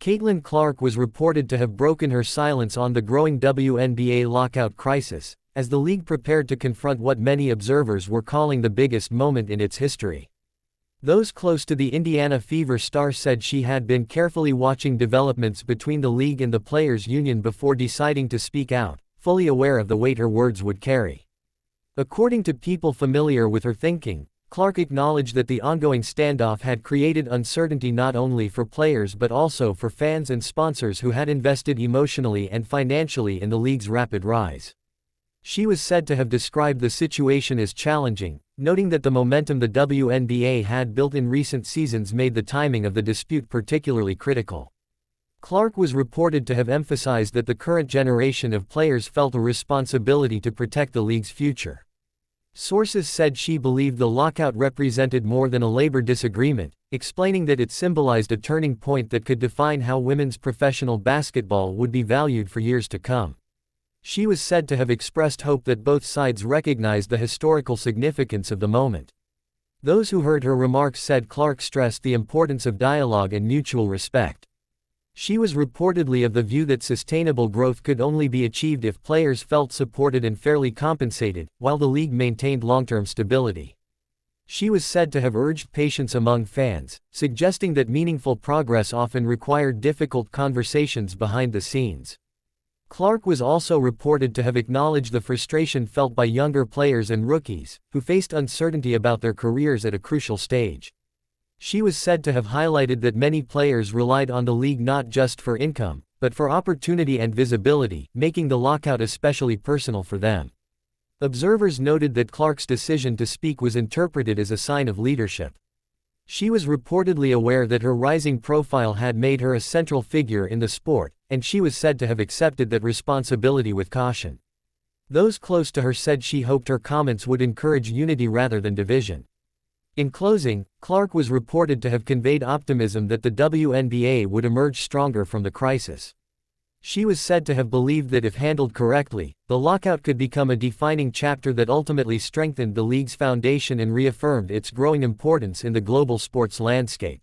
Caitlin Clark was reported to have broken her silence on the growing WNBA lockout crisis, as the league prepared to confront what many observers were calling the biggest moment in its history. Those close to the Indiana Fever star said she had been carefully watching developments between the league and the players' union before deciding to speak out, fully aware of the weight her words would carry. According to people familiar with her thinking, Clark acknowledged that the ongoing standoff had created uncertainty not only for players but also for fans and sponsors who had invested emotionally and financially in the league's rapid rise. She was said to have described the situation as challenging, noting that the momentum the WNBA had built in recent seasons made the timing of the dispute particularly critical. Clark was reported to have emphasized that the current generation of players felt a responsibility to protect the league's future. Sources said she believed the lockout represented more than a labor disagreement, explaining that it symbolized a turning point that could define how women's professional basketball would be valued for years to come. She was said to have expressed hope that both sides recognized the historical significance of the moment. Those who heard her remarks said Clark stressed the importance of dialogue and mutual respect. She was reportedly of the view that sustainable growth could only be achieved if players felt supported and fairly compensated, while the league maintained long-term stability. She was said to have urged patience among fans, suggesting that meaningful progress often required difficult conversations behind the scenes. Clark was also reported to have acknowledged the frustration felt by younger players and rookies, who faced uncertainty about their careers at a crucial stage. She was said to have highlighted that many players relied on the league not just for income, but for opportunity and visibility, making the lockout especially personal for them. Observers noted that Clark's decision to speak was interpreted as a sign of leadership. She was reportedly aware that her rising profile had made her a central figure in the sport, and she was said to have accepted that responsibility with caution. Those close to her said she hoped her comments would encourage unity rather than division. In closing, Clark was reported to have conveyed optimism that the WNBA would emerge stronger from the crisis. She was said to have believed that if handled correctly, the lockout could become a defining chapter that ultimately strengthened the league's foundation and reaffirmed its growing importance in the global sports landscape.